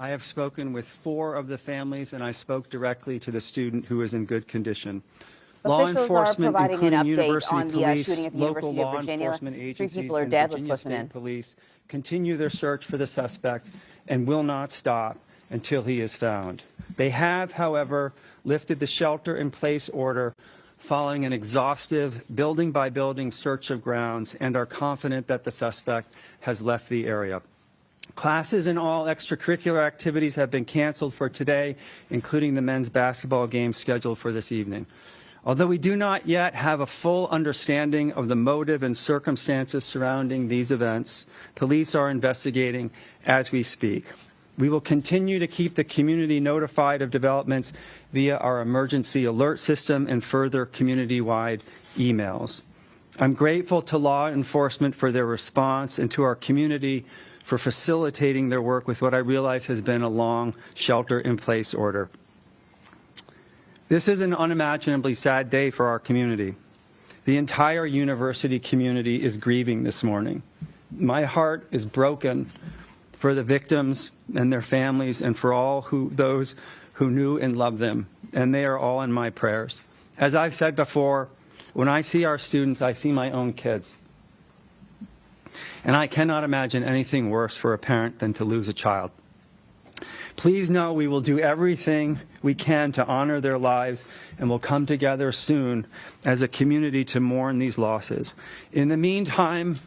I have spoken with 4 of the families, and I spoke directly to the student who is in good condition. Law enforcement, including university police, local law enforcement agencies, and Virginia State Police, continue their search for the suspect and will not stop until he is found. They have, however, lifted the shelter-in-place order following an exhaustive building-by-building search of grounds and are confident that the suspect has left the area. Classes and all extracurricular activities have been canceled for today, including the men's basketball game scheduled for this evening. Although we do not yet have a full understanding of the motive and circumstances surrounding these events, police are investigating as we speak. We will continue to keep the community notified of developments via our emergency alert system and further community-wide emails. I'm grateful to law enforcement for their response and to our community for facilitating their work with what I realize has been a long shelter-in-place order. This is an unimaginably sad day for our community. The entire university community is grieving this morning. My heart is broken for the victims and their families and for all those who knew and loved them, and they are all in my prayers. As I've said before, when I see our students, I see my own kids. And I cannot imagine anything worse for a parent than to lose a child. Please know we will do everything we can to honor their lives and will come together soon as a community to mourn these losses. In the meantime,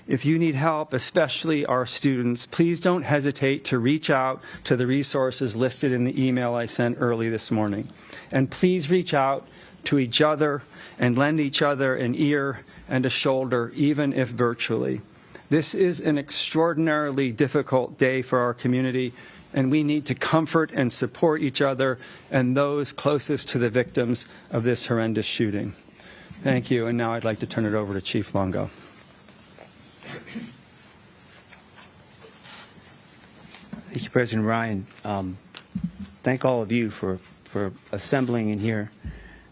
if you need help, especially our students, please don't hesitate to reach out to the resources listed in the email I sent early this morning. And please reach out to each other and lend each other an ear and a shoulder, even if virtually. This is an extraordinarily difficult day for our community, and we need to comfort and support each other and those closest to the victims of this horrendous shooting. Thank you, and now I'd like to turn it over to Chief Longo. Thank you, President Ryan. Thank all of you for assembling in here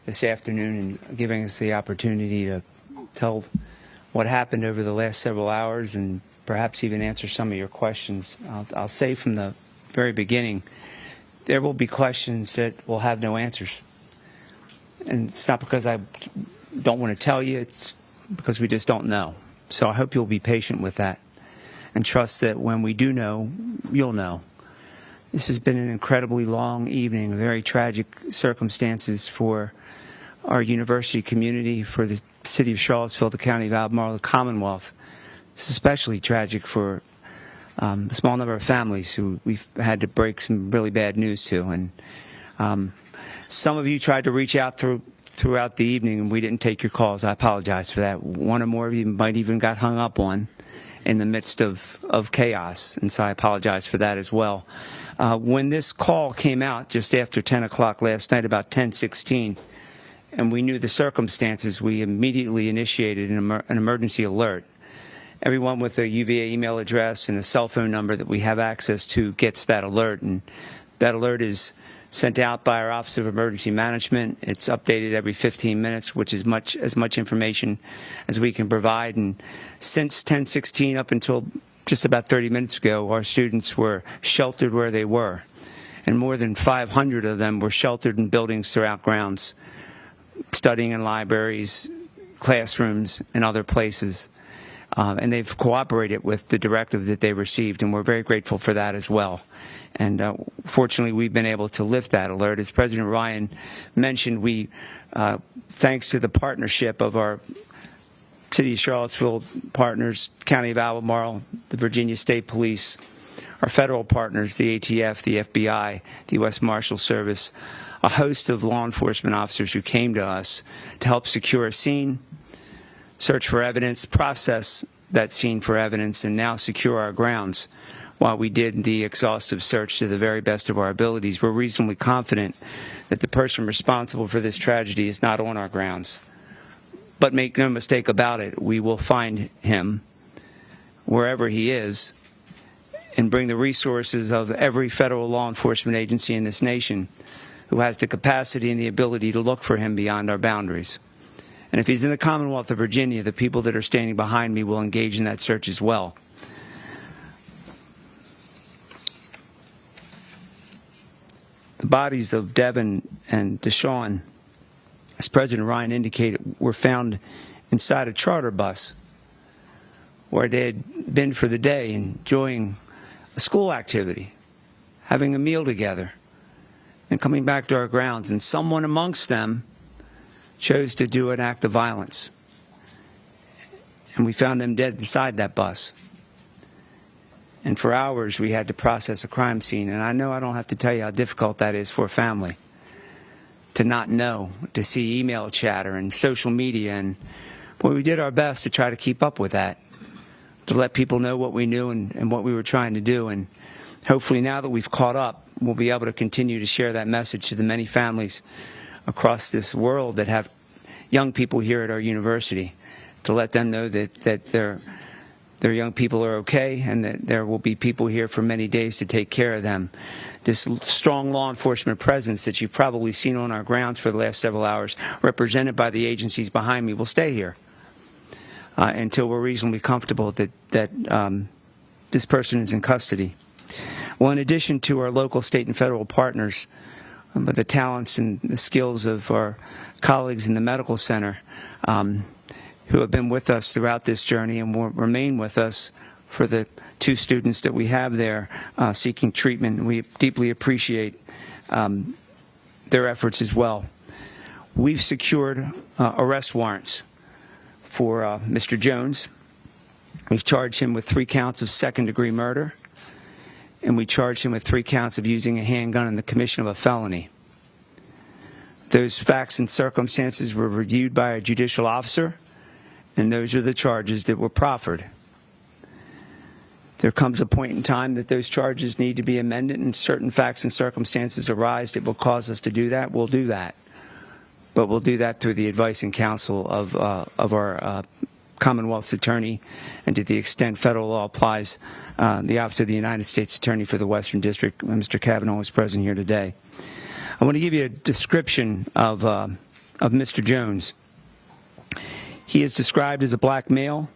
this afternoon and giving us the opportunity to tell what happened over the last several hours and perhaps even answer some of your questions. I'll say from the very beginning, there will be questions that will have no answers. And it's not because I don't want to tell you, it's because we just don't know. So I hope you'll be patient with that and trust that when we do know, you'll know. This has been an incredibly long evening, very tragic circumstances for our university community, for the city of Charlottesville, the county of Albemarle, the Commonwealth. It's especially tragic for a small number of families who we've had to break some really bad news to. And some of you tried to reach out throughout the evening, and we didn't take your calls. I apologize for that. One or more of you might even got hung up on in the midst of chaos, and so I apologize for that as well. When this call came out just after 10 o'clock last night, about 10:16, and we knew the circumstances, we immediately initiated an emergency alert. Everyone with a UVA email address and a cell phone number that we have access to gets that alert, and that alert is sent out by our Office of Emergency Management. It's updated every 15 minutes, which is as much information as we can provide. And since 10:16 up until just about 30 minutes ago, our students were sheltered where they were, and more than 500 of them were sheltered in buildings throughout grounds, studying in libraries, classrooms, and other places. And they've cooperated with the directive that they received, and we're very grateful for that as well. And fortunately, we've been able to lift that alert. As President Ryan mentioned, we, thanks to the partnership of our City of Charlottesville partners, County of Albemarle, the Virginia State Police, our federal partners, the ATF, the FBI, the U.S. Marshal Service, a host of law enforcement officers who came to us to help secure a scene, search for evidence, process that scene for evidence, and now secure our grounds. While we did the exhaustive search to the very best of our abilities, we're reasonably confident that the person responsible for this tragedy is not on our grounds. But make no mistake about it, we will find him wherever he is and bring the resources of every federal law enforcement agency in this nation who has the capacity and the ability to look for him beyond our boundaries. And if he's in the Commonwealth of Virginia, the people that are standing behind me will engage in that search as well. The bodies of Devin and Deshaun, as President Ryan indicated, were found inside a charter bus where they had been for the day enjoying a school activity, having a meal together, and coming back to our grounds. And someone amongst them chose to do an act of violence. And we found them dead inside that bus. And for hours, we had to process a crime scene. And I know I don't have to tell you how difficult that is for a family to not know, to see email chatter and social media. And boy, we did our best to try to keep up with that, to let people know what we knew and what we were trying to do. And hopefully now that we've caught up, we'll be able to continue to share that message to the many families across this world that have young people here at our university, to let them know that their young people are okay and that there will be people here for many days to take care of them. This strong law enforcement presence that you've probably seen on our grounds for the last several hours, represented by the agencies behind me, will stay here until we're reasonably comfortable that this person is in custody. Well, in addition to our local, state, and federal partners, but the talents and the skills of our colleagues in the medical center who have been with us throughout this journey and will remain with us for the 2 students that we have there seeking treatment. We deeply appreciate their efforts as well. We've secured arrest warrants for Mr. Jones. We've charged him with 3 counts of second-degree murder, and we charged him with 3 counts of using a handgun in the commission of a felony. Those facts and circumstances were reviewed by a judicial officer, and those are the charges that were proffered. There comes a point in time that those charges need to be amended, and certain facts and circumstances arise that will cause us to do that. We'll do that. But we'll do that through the advice and counsel of our Commonwealth's attorney, and to the extent federal law applies, the Office of the United States Attorney for the Western District. Mr. Kavanaugh is present here today. I want to give you a description of Mr. Jones. He is described as a black male.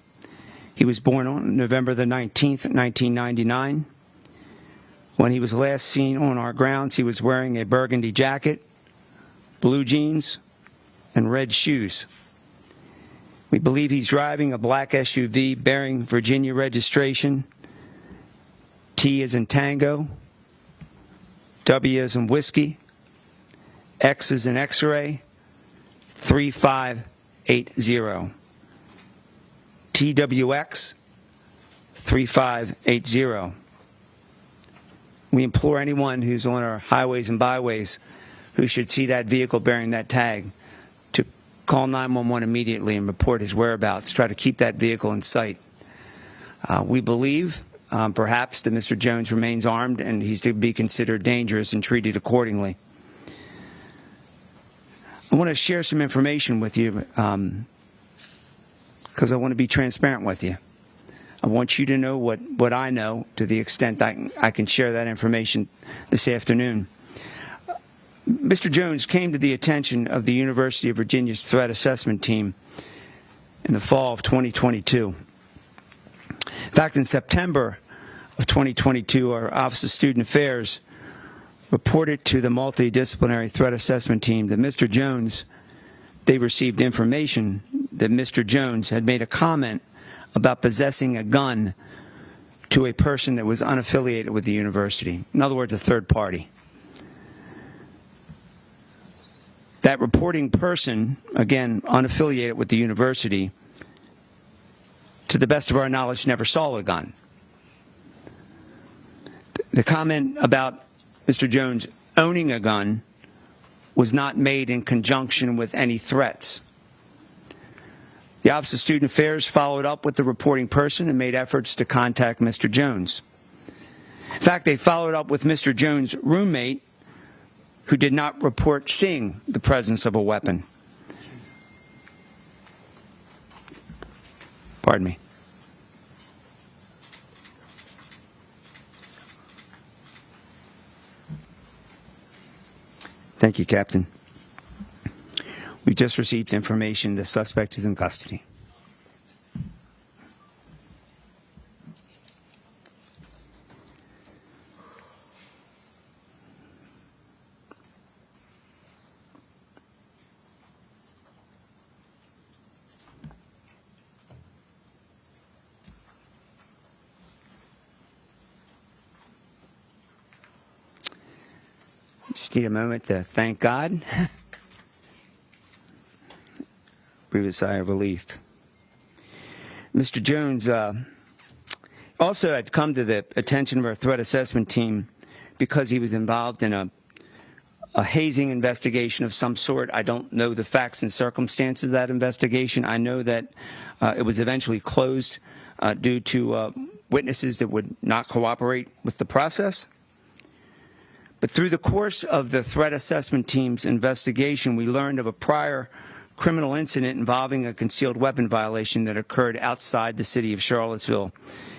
He was born on November the 19th, 1999. When he was last seen on our grounds, he was wearing a burgundy jacket, blue jeans, and red shoes. We believe he's driving a black SUV bearing Virginia registration. T as in Tango, W as in Whiskey, X as in X-ray, 3580. TWX 3580. We implore anyone who's on our highways and byways who should see that vehicle bearing that tag to call 911 immediately and report his whereabouts. Try to keep that vehicle in sight. We believe perhaps that Mr. Jones remains armed and he's to be considered dangerous and treated accordingly. I want to share some information with you because I want to be transparent with you. I want you to know what I know to the extent I can share that information this afternoon. Mr. Jones came to the attention of the University of Virginia's threat assessment team in the fall of 2022. In fact, in September of 2022, our Office of Student Affairs reported to the multidisciplinary threat assessment team that Mr. Jones, they received information that Mr. Jones had made a comment about possessing a gun to a person that was unaffiliated with the university. In other words, a third party. That reporting person, again, unaffiliated with the university, to the best of our knowledge, never saw a gun. The comment about Mr. Jones owning a gun was not made in conjunction with any threats. The Office of Student Affairs followed up with the reporting person and made efforts to contact Mr. Jones. In fact, they followed up with Mr. Jones' roommate, who did not report seeing the presence of a weapon. Pardon me. Thank you, Captain. We just received information the suspect is in custody. Just need a moment to thank God. Breathe a sigh of relief. Mr. Jones also had come to the attention of our threat assessment team because he was involved in a hazing investigation of some sort. I don't know the facts and circumstances of that investigation. I know that it was eventually closed due to witnesses that would not cooperate with the process. But through the course of the threat assessment team's investigation, we learned of a prior criminal incident involving a concealed weapon violation that occurred outside the city of Charlottesville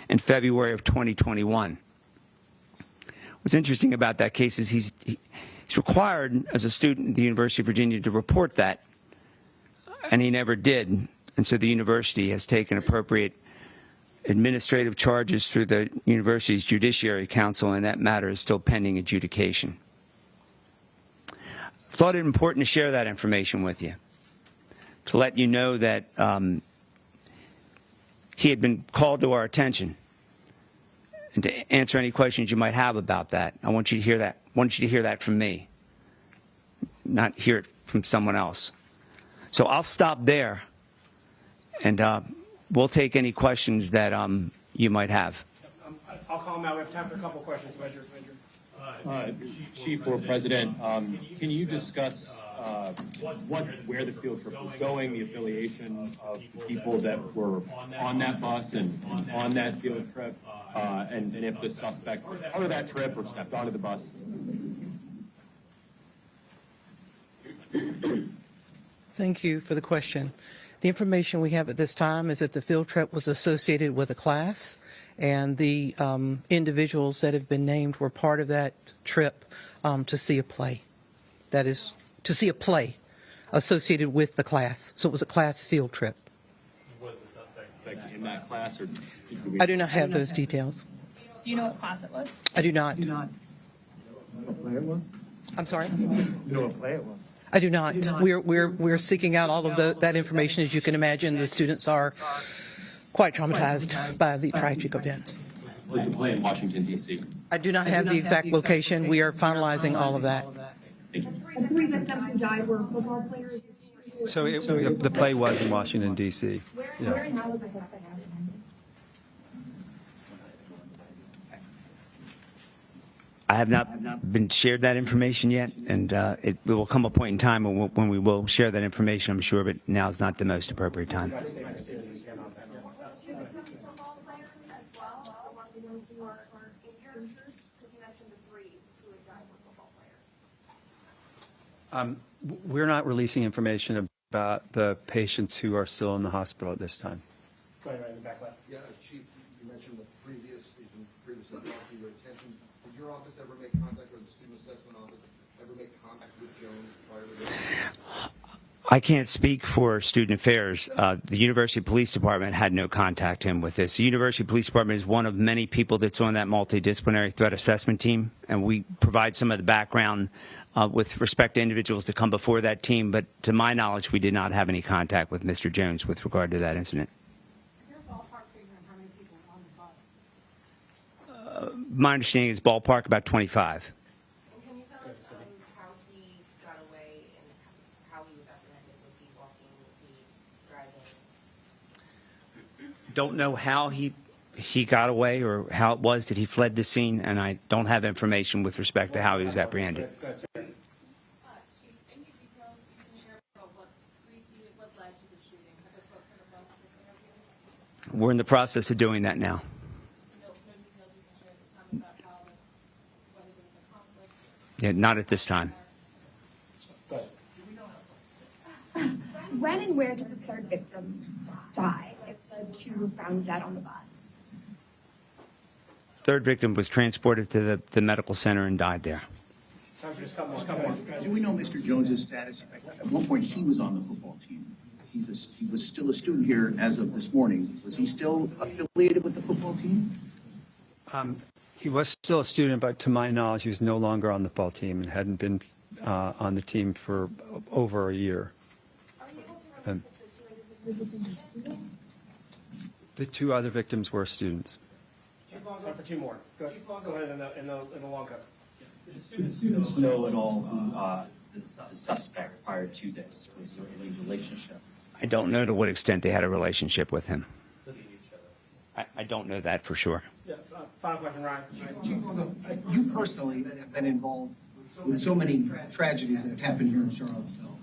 in February of 2021. What's interesting about that case is he's required as a student at the University of Virginia to report that, and he never did. And so the university has taken appropriate administrative charges through the university's Judiciary Council, and that matter is still pending adjudication. Thought it important to share that information with you, to let you know that he had been called to our attention, and to answer any questions you might have about that. I want you to hear that. I want you to hear that from me, not hear it from someone else. So I'll stop there, and we'll take any questions that you might have. I'll call him out. We have time for a couple questions. Measure. Chief or President, can you discuss where the field trip was going, the affiliation of people that were on that bus and on that field trip, and if the suspect was part of that trip or stepped onto the bus? Thank you for the question. The information we have at this time is that the field trip was associated with a class, and the individuals that have been named were part of that trip to see a play. That is, to see a play associated with the class. So it was a class field trip. Was the suspect in that class? Or I do not have those details. Do you know what class it was? I do not. What play it was? I'm sorry? You know what play it was? I do not. We're seeking out all of that information. As you can imagine, the students are quite traumatized by the tragic events. Was the play in Washington, D.C.? I do not have the exact location. We are finalizing all of that. The three victims who died were football players. So the play was in Washington, D.C. Where and how was it apprehended? I have not been shared that information yet, and it will come a point in time when we will share that information, I'm sure, but now is not the most appropriate time. We're not releasing information about the patients who are still in the hospital at this time. Right in the back left. Yeah, Chief, you mentioned the previously brought to your attention. Did your office ever make contact, or the student assessment office ever make contact with Jones prior to this? I can't speak for student affairs. The University Police Department had no contact him with this. The University Police Department is one of many people that's on that multidisciplinary threat assessment team, and we provide some of the background with respect to individuals to come before that team. But to my knowledge, we did not have any contact with Mr. Jones with regard to that incident. Is there a ballpark figure on how many people were on the bus? My understanding is ballpark about 25. And can you tell us how he got away and how he was apprehended? Was he walking? Was he driving? Don't know how he got away or how it was that he fled the scene, and I don't have information with respect to how he was apprehended. Chief, any details you can share about what led to the shooting? What kind of bus did they have? We're in the process of doing that now. No details you can share this time about how, whether there was a conflict? Yeah, not at this time. When and where did the third victim die if the two were found dead on the bus? Third victim was transported to the medical center and died there. Time for just a couple more. Do we know Mr. Jones's status? At one point, he was on the football team. He was still a student here as of this morning. Was he still affiliated with the football team? He was still a student, but to my knowledge, he was no longer on the football team and hadn't been on the team for over a year. The two other victims were students. Chief Longo, time for two more. Go ahead in the Longo. Did the students know at all who the suspect prior to this? Was there any relationship? I don't know to what extent they had a relationship with him. I don't know that for sure. Yeah, final question, Ryan. Chief Longo, you personally have been involved with so many tragedies that have happened here in Charlottesville.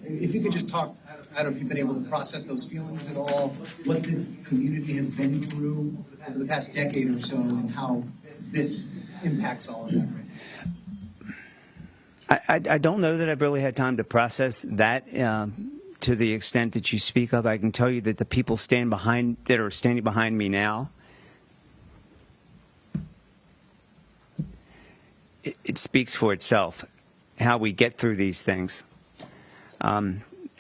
If you could just talk, I don't know if you've been able to process those feelings at all, what this community has been through over the past decade or so, and how this impacts all of that right now. I don't know that I've really had time to process that to the extent that you speak of. I can tell you that the people that are standing behind me now, it speaks for itself, how we get through these things.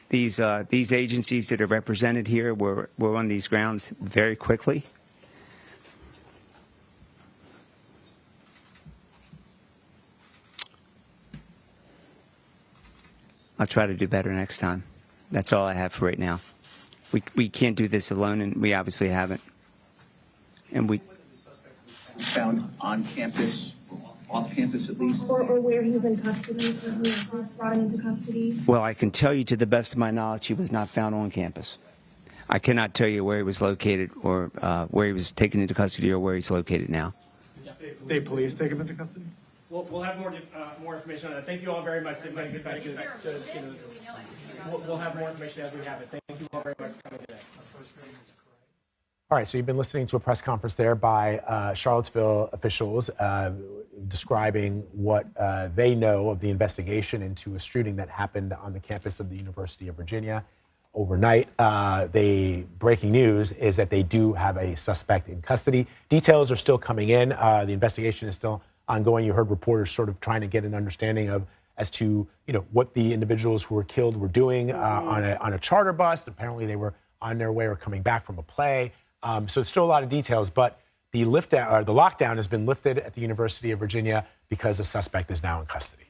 These agencies that are represented here were on these grounds very quickly. I'll try to do better next time. That's all I have for right now. We can't do this alone, and we obviously haven't. And we Found on campus, or off campus at least? Or where he was in custody, or who brought him into custody? Well, I can tell you to the best of my knowledge, he was not found on campus. I cannot tell you where he was located or where he was taken into custody or where he's located now. State police take him into custody? We'll have more information on that. Thank you all very much. We'll have more information as we have it. Thank you all very much for coming today. All right, so you've been listening to a press conference there by Charlottesville officials describing what they know of the investigation into a shooting that happened on the campus of the University of Virginia overnight. Breaking news is that they do have a suspect in custody. Details are still coming in. The investigation is still ongoing. You heard reporters sort of trying to get an understanding as to what the individuals who were killed were doing on a charter bus. Apparently, they were on their way or coming back from a play. So it's still a lot of details, but the lockdown has been lifted at the University of Virginia because the suspect is now in custody.